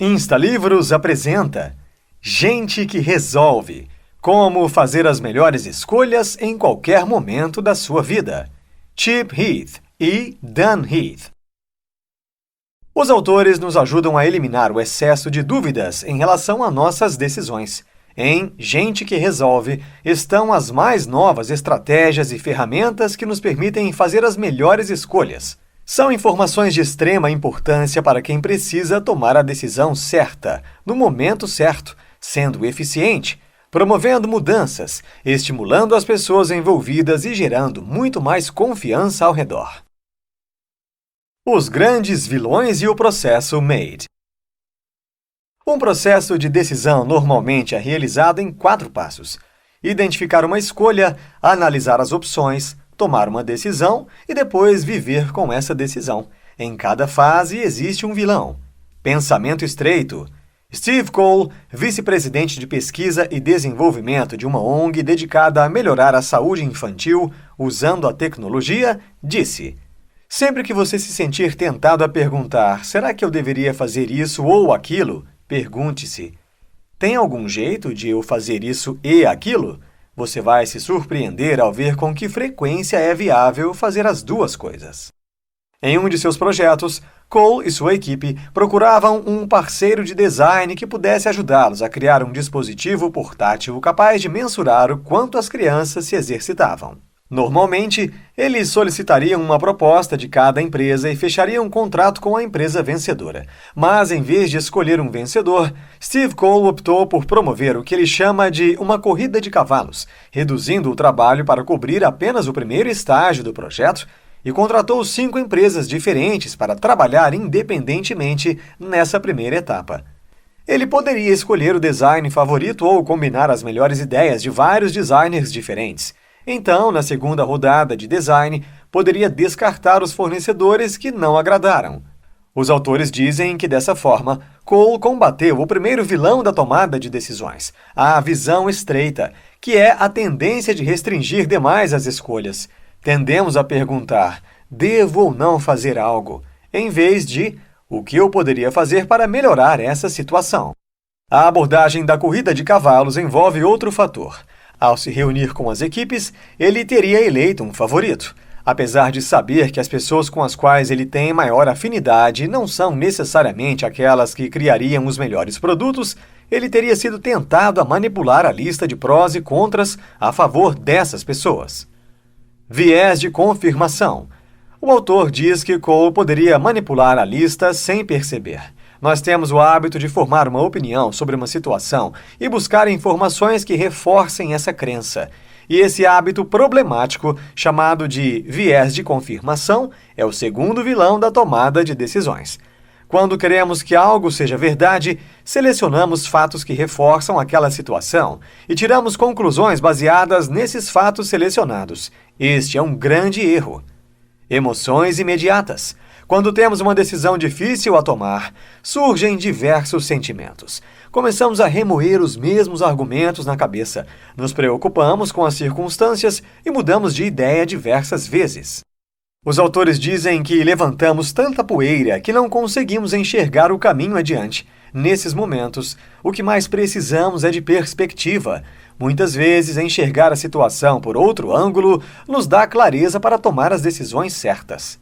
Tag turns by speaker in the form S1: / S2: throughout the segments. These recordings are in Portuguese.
S1: InstaLivros apresenta Gente que Resolve. Como fazer as melhores escolhas em qualquer momento da sua vida. Chip Heath e Dan Heath. Os autores nos ajudam a eliminar o excesso de dúvidas em relação a nossas decisões. Em Gente que Resolve estão as mais novas estratégias e ferramentas que nos permitem fazer as melhores escolhas. São informações de extrema importância para quem precisa tomar a decisão certa, no momento certo, sendo eficiente, promovendo mudanças, estimulando as pessoas envolvidas e gerando muito mais confiança ao redor. Os grandes vilões e o processo MADE. Um processo de decisão normalmente é realizado em 4 passos: identificar uma escolha, analisar as opções, tomar uma decisão e depois viver com essa decisão. Em cada fase existe um vilão. Pensamento estreito. Steve Cole, vice-presidente de pesquisa e desenvolvimento de uma ONG dedicada a melhorar a saúde infantil usando a tecnologia, disse: sempre que você se sentir tentado a perguntar, será que eu deveria fazer isso ou aquilo? Pergunte-se, tem algum jeito de eu fazer isso e aquilo? Você vai se surpreender ao ver com que frequência é viável fazer as duas coisas. Em um de seus projetos, Cole e sua equipe procuravam um parceiro de design que pudesse ajudá-los a criar um dispositivo portátil capaz de mensurar o quanto as crianças se exercitavam. Normalmente, eles solicitariam uma proposta de cada empresa e fechariam um contrato com a empresa vencedora. Mas, em vez de escolher um vencedor, Steve Cole optou por promover o que ele chama de uma corrida de cavalos, reduzindo o trabalho para cobrir apenas o primeiro estágio do projeto e contratou 5 empresas diferentes para trabalhar independentemente nessa primeira etapa. Ele poderia escolher o design favorito ou combinar as melhores ideias de vários designers diferentes. Então, na segunda rodada de design, poderia descartar os fornecedores que não agradaram. Os autores dizem que, dessa forma, Cole combateu o primeiro vilão da tomada de decisões, a visão estreita, que é a tendência de restringir demais as escolhas. Tendemos a perguntar, devo ou não fazer algo, em vez de, o que eu poderia fazer para melhorar essa situação? A abordagem da corrida de cavalos envolve outro fator. Ao se reunir com as equipes, ele teria eleito um favorito. Apesar de saber que as pessoas com as quais ele tem maior afinidade não são necessariamente aquelas que criariam os melhores produtos, ele teria sido tentado a manipular a lista de prós e contras a favor dessas pessoas. Viés de confirmação. O autor diz que Cole poderia manipular a lista sem perceber. Nós temos o hábito de formar uma opinião sobre uma situação e buscar informações que reforcem essa crença. E esse hábito problemático, chamado de viés de confirmação, é o segundo vilão da tomada de decisões. Quando queremos que algo seja verdade, selecionamos fatos que reforçam aquela situação e tiramos conclusões baseadas nesses fatos selecionados. Este é um grande erro. Emoções imediatas. Quando temos uma decisão difícil a tomar, surgem diversos sentimentos. Começamos a remoer os mesmos argumentos na cabeça, nos preocupamos com as circunstâncias e mudamos de ideia diversas vezes. Os autores dizem que levantamos tanta poeira que não conseguimos enxergar o caminho adiante. Nesses momentos, o que mais precisamos é de perspectiva. Muitas vezes, enxergar a situação por outro ângulo nos dá clareza para tomar as decisões certas.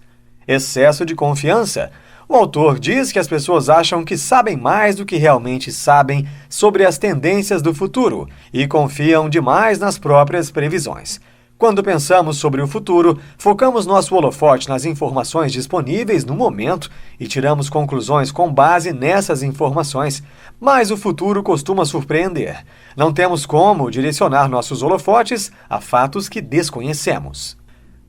S1: Excesso de confiança. O autor diz que as pessoas acham que sabem mais do que realmente sabem sobre as tendências do futuro e confiam demais nas próprias previsões. Quando pensamos sobre o futuro, focamos nosso holofote nas informações disponíveis no momento e tiramos conclusões com base nessas informações, mas o futuro costuma surpreender. Não temos como direcionar nossos holofotes a fatos que desconhecemos.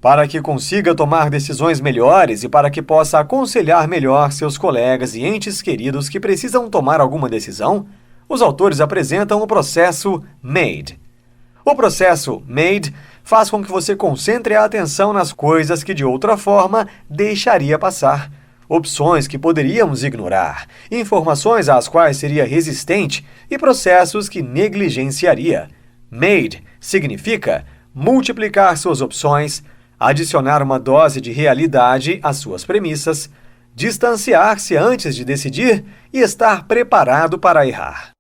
S1: Para que consiga tomar decisões melhores e para que possa aconselhar melhor seus colegas e entes queridos que precisam tomar alguma decisão, os autores apresentam o processo MADE. O processo MADE faz com que você concentre a atenção nas coisas que de outra forma deixaria passar, opções que poderíamos ignorar, informações às quais seria resistente e processos que negligenciaria. MADE significa multiplicar suas opções, adicionar uma dose de realidade às suas premissas, distanciar-se antes de decidir e estar preparado para errar.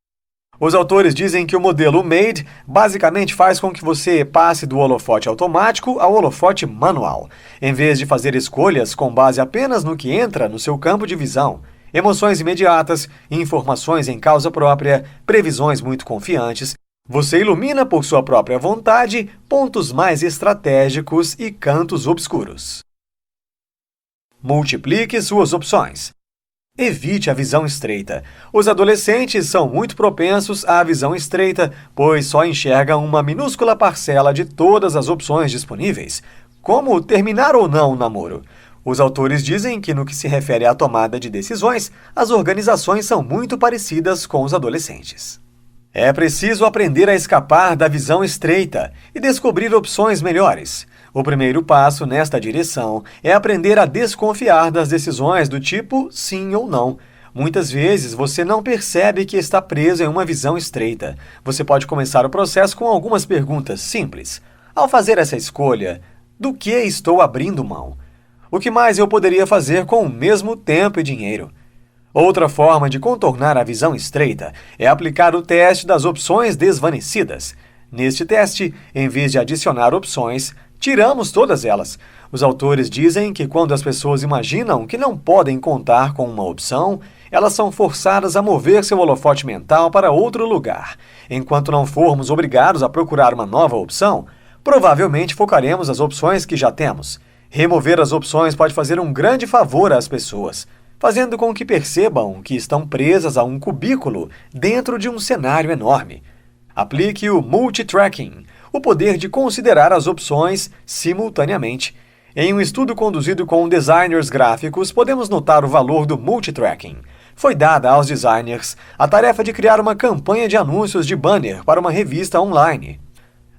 S1: Os autores dizem que o modelo MADE basicamente faz com que você passe do holofote automático ao holofote manual, em vez de fazer escolhas com base apenas no que entra no seu campo de visão, emoções imediatas, informações em causa própria, previsões muito confiantes. Você ilumina por sua própria vontade pontos mais estratégicos e cantos obscuros. Multiplique suas opções. Evite a visão estreita. Os adolescentes são muito propensos à visão estreita, pois só enxergam uma minúscula parcela de todas as opções disponíveis, como terminar ou não o namoro. Os autores dizem que, no que se refere à tomada de decisões, as organizações são muito parecidas com os adolescentes. É preciso aprender a escapar da visão estreita e descobrir opções melhores. O primeiro passo nesta direção é aprender a desconfiar das decisões do tipo sim ou não. Muitas vezes você não percebe que está preso em uma visão estreita. Você pode começar o processo com algumas perguntas simples. Ao fazer essa escolha, do que estou abrindo mão? O que mais eu poderia fazer com o mesmo tempo e dinheiro? Outra forma de contornar a visão estreita é aplicar o teste das opções desvanecidas. Neste teste, em vez de adicionar opções, tiramos todas elas. Os autores dizem que quando as pessoas imaginam que não podem contar com uma opção, elas são forçadas a mover seu holofote mental para outro lugar. Enquanto não formos obrigados a procurar uma nova opção, provavelmente focaremos as opções que já temos. Remover as opções pode fazer um grande favor às pessoas, fazendo com que percebam que estão presas a um cubículo dentro de um cenário enorme. Aplique o multitracking, o poder de considerar as opções simultaneamente. Em um estudo conduzido com designers gráficos, podemos notar o valor do multitracking. Foi dada aos designers a tarefa de criar uma campanha de anúncios de banner para uma revista online.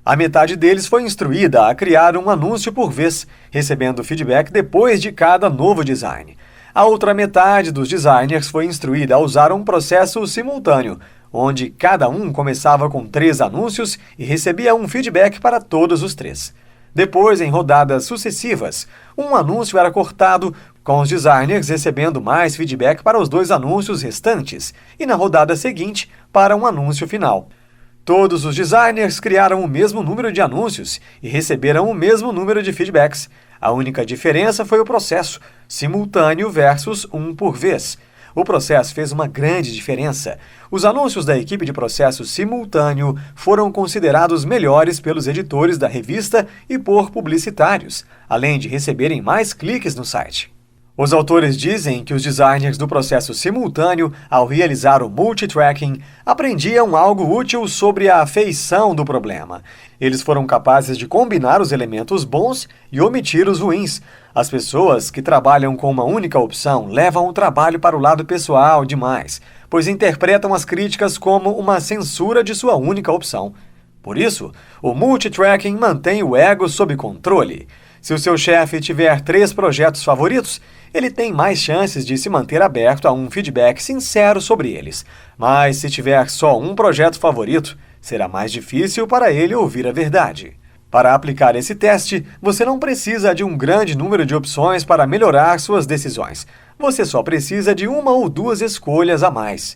S1: A metade deles foi instruída a criar um anúncio por vez, recebendo feedback depois de cada novo design. A outra metade dos designers foi instruída a usar um processo simultâneo, onde cada um começava com 3 anúncios e recebia um feedback para todos os 3. Depois, em rodadas sucessivas, um anúncio era cortado, com os designers recebendo mais feedback para os 2 anúncios restantes, e na rodada seguinte, para um anúncio final. Todos os designers criaram o mesmo número de anúncios e receberam o mesmo número de feedbacks. A única diferença foi o processo, simultâneo versus um por vez. O processo fez uma grande diferença. Os anúncios da equipe de processo simultâneo foram considerados melhores pelos editores da revista e por publicitários, além de receberem mais cliques no site. Os autores dizem que os designers do processo simultâneo, ao realizar o multitracking, aprendiam algo útil sobre a feição do problema. Eles foram capazes de combinar os elementos bons e omitir os ruins. As pessoas que trabalham com uma única opção levam o trabalho para o lado pessoal demais, pois interpretam as críticas como uma censura de sua única opção. Por isso, o multitracking mantém o ego sob controle. Se o seu chefe tiver 3 projetos favoritos, ele tem mais chances de se manter aberto a um feedback sincero sobre eles. Mas se tiver só um projeto favorito, será mais difícil para ele ouvir a verdade. Para aplicar esse teste, você não precisa de um grande número de opções para melhorar suas decisões. Você só precisa de 1 ou 2 escolhas a mais.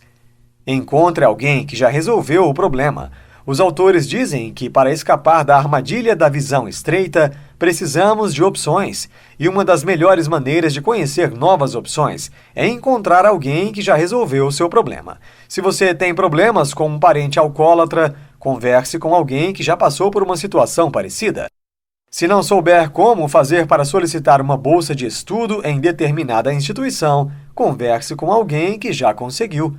S1: Encontre alguém que já resolveu o problema. Os autores dizem que, para escapar da armadilha da visão estreita, precisamos de opções, e uma das melhores maneiras de conhecer novas opções é encontrar alguém que já resolveu o seu problema. Se você tem problemas com um parente alcoólatra, converse com alguém que já passou por uma situação parecida. Se não souber como fazer para solicitar uma bolsa de estudo em determinada instituição, converse com alguém que já conseguiu.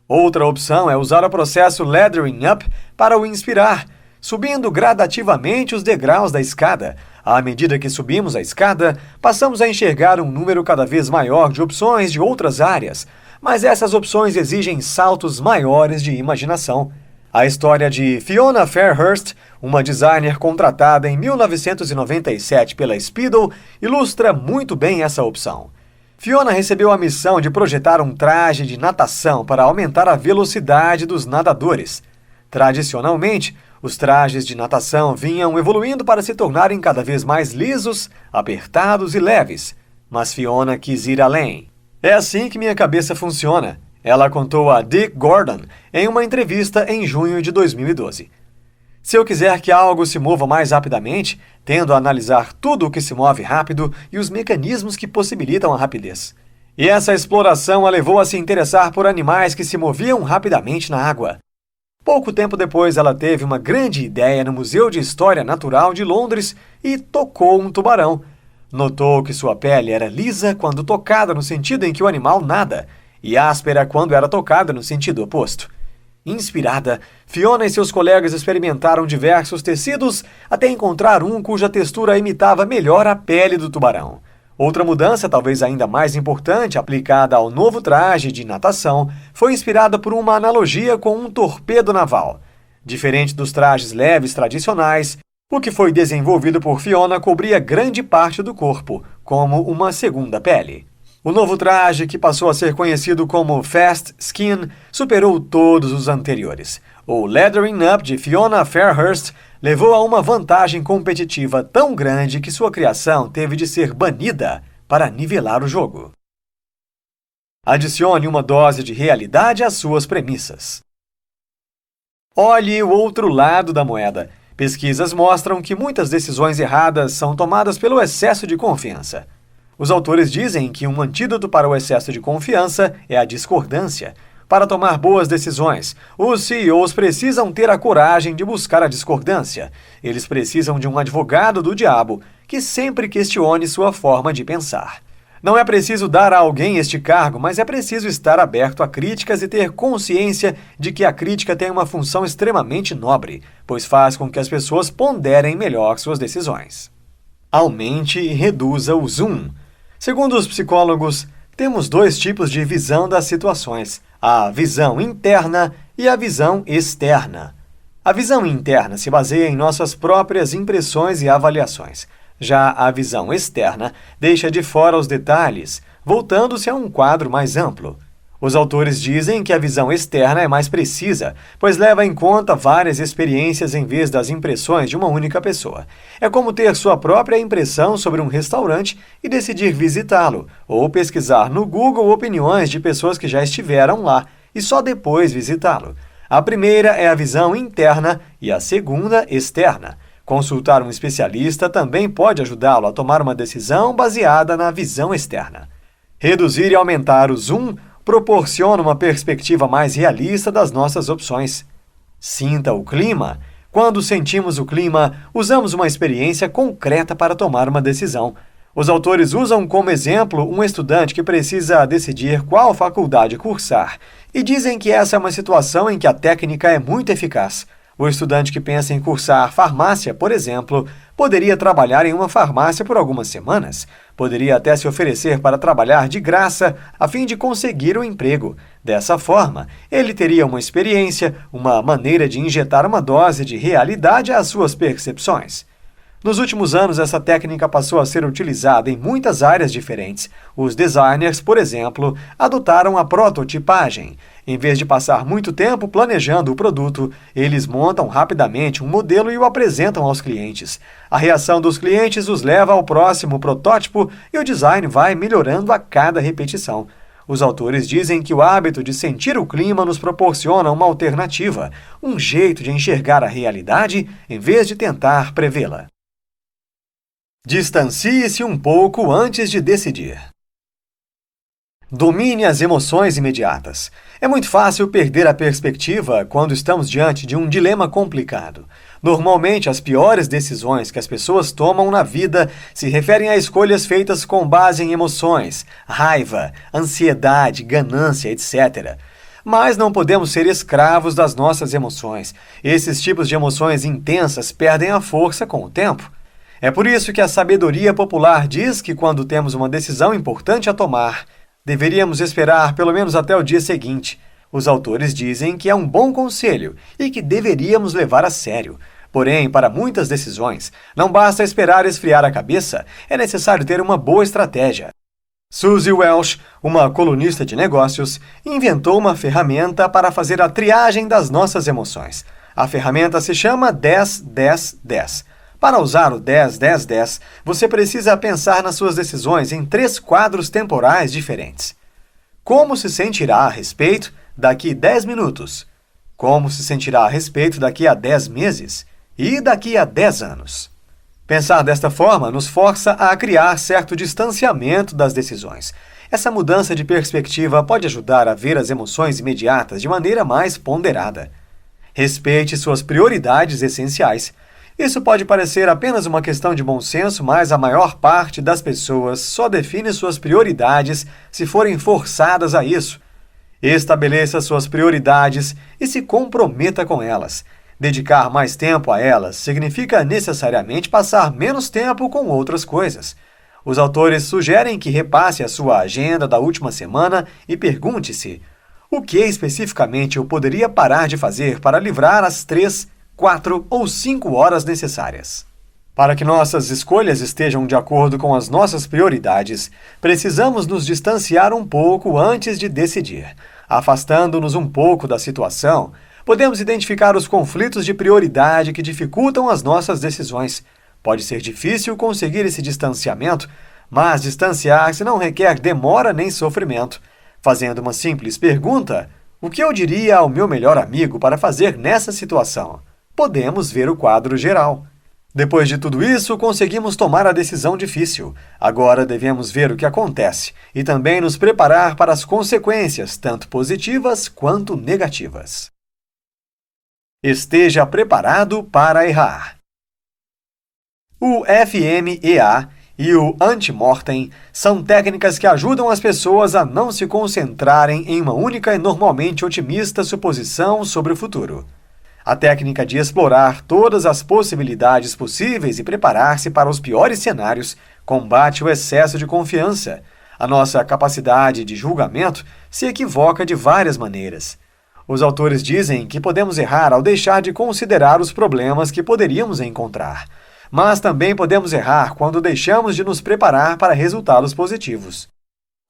S1: Outra opção é usar o processo Laddering Up para o inspirar, subindo gradativamente os degraus da escada. À medida que subimos a escada, passamos a enxergar um número cada vez maior de opções de outras áreas, mas essas opções exigem saltos maiores de imaginação. A história de Fiona Fairhurst, uma designer contratada em 1997 pela Speedo, ilustra muito bem essa opção. Fiona recebeu a missão de projetar um traje de natação para aumentar a velocidade dos nadadores. Tradicionalmente, os trajes de natação vinham evoluindo para se tornarem cada vez mais lisos, apertados e leves. Mas Fiona quis ir além. É assim que minha cabeça funciona, ela contou a Dick Gordon em uma entrevista em junho de 2012. Se eu quiser que algo se mova mais rapidamente, tendo a analisar tudo o que se move rápido e os mecanismos que possibilitam a rapidez. E essa exploração a levou a se interessar por animais que se moviam rapidamente na água. Pouco tempo depois, ela teve uma grande ideia no Museu de História Natural de Londres e tocou um tubarão. Notou que sua pele era lisa quando tocada no sentido em que o animal nada, e áspera quando era tocada no sentido oposto. Inspirada, Fiona e seus colegas experimentaram diversos tecidos até encontrar um cuja textura imitava melhor a pele do tubarão. Outra mudança, talvez ainda mais importante, aplicada ao novo traje de natação, foi inspirada por uma analogia com um torpedo naval. Diferente dos trajes leves tradicionais, o que foi desenvolvido por Fiona cobria grande parte do corpo, como uma segunda pele. O novo traje, que passou a ser conhecido como Fast Skin, superou todos os anteriores. O Leathering Up de Fiona Fairhurst levou a uma vantagem competitiva tão grande que sua criação teve de ser banida para nivelar o jogo. Adicione uma dose de realidade às suas premissas. Olhe o outro lado da moeda. Pesquisas mostram que muitas decisões erradas são tomadas pelo excesso de confiança. Os autores dizem que um antídoto para o excesso de confiança é a discordância. Para tomar boas decisões, os CEOs precisam ter a coragem de buscar a discordância. Eles precisam de um advogado do diabo que sempre questione sua forma de pensar. Não é preciso dar a alguém este cargo, mas é preciso estar aberto a críticas e ter consciência de que a crítica tem uma função extremamente nobre, pois faz com que as pessoas ponderem melhor suas decisões. Aumente e reduza o zoom. Segundo os psicólogos, temos dois tipos de visão das situações: a visão interna e a visão externa. A visão interna se baseia em nossas próprias impressões e avaliações. Já a visão externa deixa de fora os detalhes, voltando-se a um quadro mais amplo. Os autores dizem que a visão externa é mais precisa, pois leva em conta várias experiências em vez das impressões de uma única pessoa. É como ter sua própria impressão sobre um restaurante e decidir visitá-lo, ou pesquisar no Google opiniões de pessoas que já estiveram lá e só depois visitá-lo. A primeira é a visão interna e a segunda, externa. Consultar um especialista também pode ajudá-lo a tomar uma decisão baseada na visão externa. Reduzir e aumentar o zoom proporciona uma perspectiva mais realista das nossas opções. Sinta o clima. Quando sentimos o clima, usamos uma experiência concreta para tomar uma decisão. Os autores usam como exemplo um estudante que precisa decidir qual faculdade cursar e dizem que essa é uma situação em que a técnica é muito eficaz. O estudante que pensa em cursar farmácia, por exemplo, poderia trabalhar em uma farmácia por algumas semanas. Poderia até se oferecer para trabalhar de graça a fim de conseguir o emprego. Dessa forma, ele teria uma experiência, uma maneira de injetar uma dose de realidade às suas percepções. Nos últimos anos, essa técnica passou a ser utilizada em muitas áreas diferentes. Os designers, por exemplo, adotaram a prototipagem. Em vez de passar muito tempo planejando o produto, eles montam rapidamente um modelo e o apresentam aos clientes. A reação dos clientes os leva ao próximo protótipo e o design vai melhorando a cada repetição. Os autores dizem que o hábito de sentir o clima nos proporciona uma alternativa, um jeito de enxergar a realidade em vez de tentar prevê-la. Distancie-se um pouco antes de decidir. Domine as emoções imediatas. É muito fácil perder a perspectiva quando estamos diante de um dilema complicado. Normalmente, as piores decisões que as pessoas tomam na vida se referem a escolhas feitas com base em emoções, raiva, ansiedade, ganância, etc. Mas não podemos ser escravos das nossas emoções. Esses tipos de emoções intensas perdem a força com o tempo. É por isso que a sabedoria popular diz que quando temos uma decisão importante a tomar, deveríamos esperar pelo menos até o dia seguinte. Os autores dizem que é um bom conselho e que deveríamos levar a sério. Porém, para muitas decisões, não basta esperar esfriar a cabeça, é necessário ter uma boa estratégia. Suzy Welch, uma colunista de negócios, inventou uma ferramenta para fazer a triagem das nossas emoções. A ferramenta se chama 10-10-10. Para usar o 10-10-10, você precisa pensar nas suas decisões em 3 quadros temporais diferentes. Como se sentirá a respeito daqui 10 minutos? Como se sentirá a respeito daqui a 10 meses? E daqui a 10 anos? Pensar desta forma nos força a criar certo distanciamento das decisões. Essa mudança de perspectiva pode ajudar a ver as emoções imediatas de maneira mais ponderada. Respeite suas prioridades essenciais. Isso pode parecer apenas uma questão de bom senso, mas a maior parte das pessoas só define suas prioridades se forem forçadas a isso. Estabeleça suas prioridades e se comprometa com elas. Dedicar mais tempo a elas significa necessariamente passar menos tempo com outras coisas. Os autores sugerem que repasse a sua agenda da última semana e pergunte-se: o que especificamente eu poderia parar de fazer para livrar as 3, 4 ou 5 horas necessárias? Para que nossas escolhas estejam de acordo com as nossas prioridades, precisamos nos distanciar um pouco antes de decidir. Afastando-nos um pouco da situação, podemos identificar os conflitos de prioridade que dificultam as nossas decisões. Pode ser difícil conseguir esse distanciamento, mas distanciar-se não requer demora nem sofrimento. Fazendo uma simples pergunta, o que eu diria ao meu melhor amigo para fazer nessa situação? Podemos ver o quadro geral. Depois de tudo isso, conseguimos tomar a decisão difícil. Agora devemos ver o que acontece e também nos preparar para as consequências, tanto positivas quanto negativas. Esteja preparado para errar. O FMEA e o antemortem são técnicas que ajudam as pessoas a não se concentrarem em uma única e normalmente otimista suposição sobre o futuro. A técnica de explorar todas as possibilidades possíveis e preparar-se para os piores cenários combate o excesso de confiança. A nossa capacidade de julgamento se equivoca de várias maneiras. Os autores dizem que podemos errar ao deixar de considerar os problemas que poderíamos encontrar. Mas também podemos errar quando deixamos de nos preparar para resultados positivos.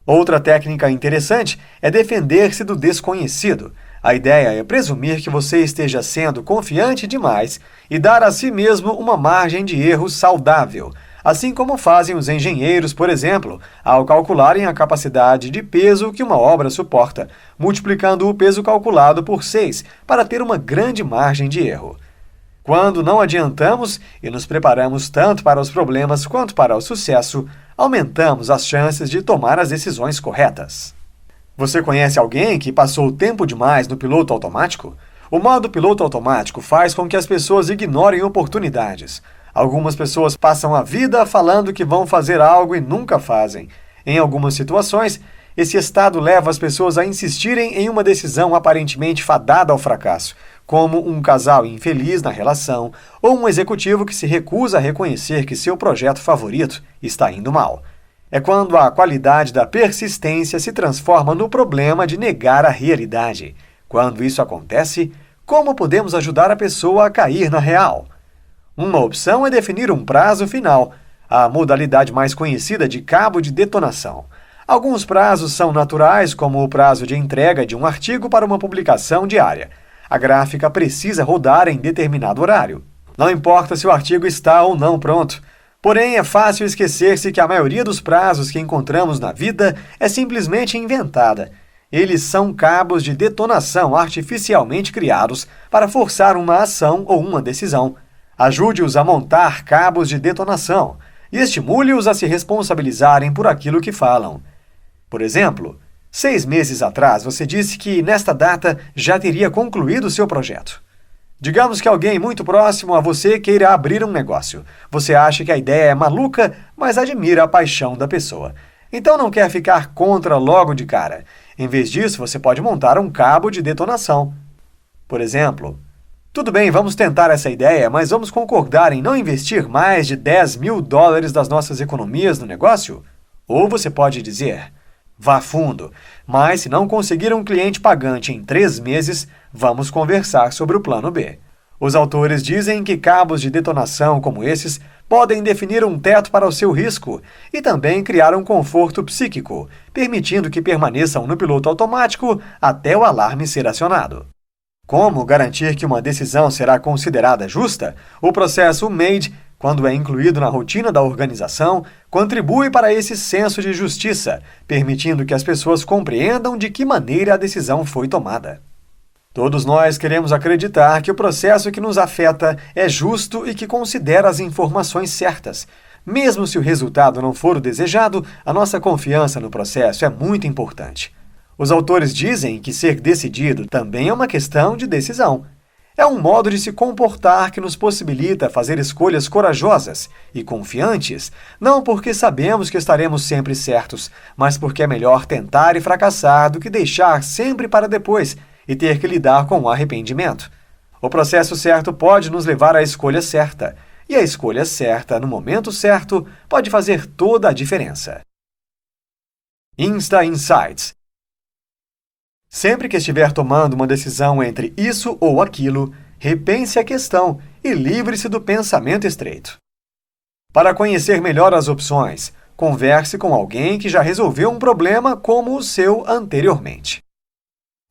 S1: Outra técnica interessante é defender-se do desconhecido. A ideia é presumir que você esteja sendo confiante demais e dar a si mesmo uma margem de erro saudável, assim como fazem os engenheiros, por exemplo, ao calcularem a capacidade de peso que uma obra suporta, multiplicando o peso calculado por 6 para ter uma grande margem de erro. Quando não adiantamos e nos preparamos tanto para os problemas quanto para o sucesso, aumentamos as chances de tomar as decisões corretas. Você conhece alguém que passou tempo demais no piloto automático? O modo piloto automático faz com que as pessoas ignorem oportunidades. Algumas pessoas passam a vida falando que vão fazer algo e nunca fazem. Em algumas situações, esse estado leva as pessoas a insistirem em uma decisão aparentemente fadada ao fracasso, como um casal infeliz na relação ou um executivo que se recusa a reconhecer que seu projeto favorito está indo mal. É quando a qualidade da persistência se transforma no problema de negar a realidade. Quando isso acontece, como podemos ajudar a pessoa a cair na real? Uma opção é definir um prazo final, a modalidade mais conhecida de cabo de detonação. Alguns prazos são naturais, como o prazo de entrega de um artigo para uma publicação diária. A gráfica precisa rodar em determinado horário. Não importa se o artigo está ou não pronto. Porém, é fácil esquecer-se que a maioria dos prazos que encontramos na vida é simplesmente inventada. Eles são cabos de detonação artificialmente criados para forçar uma ação ou uma decisão. Ajude-os a montar cabos de detonação e estimule-os a se responsabilizarem por aquilo que falam. Por exemplo, 6 meses atrás você disse que nesta data já teria concluído seu projeto. Digamos que alguém muito próximo a você queira abrir um negócio. Você acha que a ideia é maluca, mas admira a paixão da pessoa. Então não quer ficar contra logo de cara. Em vez disso, você pode montar um cabo de detonação. Por exemplo, tudo bem, vamos tentar essa ideia, mas vamos concordar em não investir mais de $10.000 das nossas economias no negócio? Ou você pode dizer: vá fundo, mas se não conseguir um cliente pagante em 3 meses, vamos conversar sobre o plano B. Os autores dizem que cabos de detonação como esses podem definir um teto para o seu risco e também criar um conforto psíquico, permitindo que permaneçam no piloto automático até o alarme ser acionado. Como garantir que uma decisão será considerada justa? O processo MADE quando é incluído na rotina da organização, contribui para esse senso de justiça, permitindo que as pessoas compreendam de que maneira a decisão foi tomada. Todos nós queremos acreditar que o processo que nos afeta é justo e que considera as informações certas. Mesmo se o resultado não for o desejado, a nossa confiança no processo é muito importante. Os autores dizem que ser decidido também é uma questão de decisão. É um modo de se comportar que nos possibilita fazer escolhas corajosas e confiantes, não porque sabemos que estaremos sempre certos, mas porque é melhor tentar e fracassar do que deixar sempre para depois e ter que lidar com o arrependimento. O processo certo pode nos levar à escolha certa, e a escolha certa, no momento certo, pode fazer toda a diferença. Insta Insights. Sempre que estiver tomando uma decisão entre isso ou aquilo, repense a questão e livre-se do pensamento estreito. Para conhecer melhor as opções, converse com alguém que já resolveu um problema como o seu anteriormente.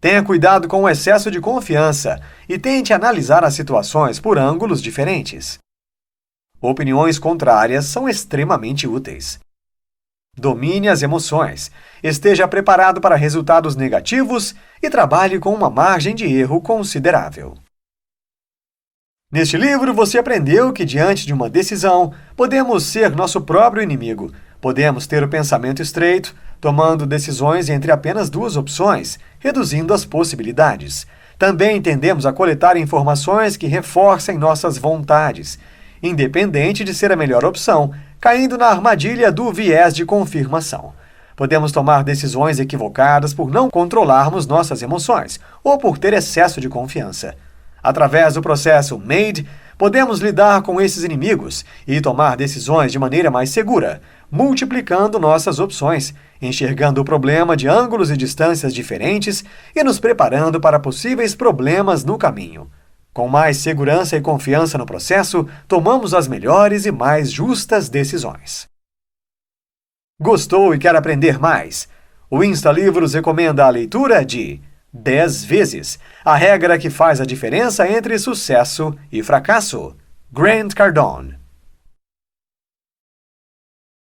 S1: Tenha cuidado com o excesso de confiança e tente analisar as situações por ângulos diferentes. Opiniões contrárias são extremamente úteis. Domine as emoções, esteja preparado para resultados negativos e trabalhe com uma margem de erro considerável. Neste livro, você aprendeu que, diante de uma decisão, podemos ser nosso próprio inimigo. Podemos ter o pensamento estreito, tomando decisões entre apenas duas opções, reduzindo as possibilidades. Também tendemos a coletar informações que reforcem nossas vontades, independente de ser a melhor opção, caindo na armadilha do viés de confirmação. Podemos tomar decisões equivocadas por não controlarmos nossas emoções ou por ter excesso de confiança. Através do processo MADE, podemos lidar com esses inimigos e tomar decisões de maneira mais segura, multiplicando nossas opções, enxergando o problema de ângulos e distâncias diferentes e nos preparando para possíveis problemas no caminho. Com mais segurança e confiança no processo, tomamos as melhores e mais justas decisões. Gostou e quer aprender mais? O Insta Livros recomenda a leitura de 10 vezes, a regra que faz a diferença entre sucesso e fracasso. Grant Cardone.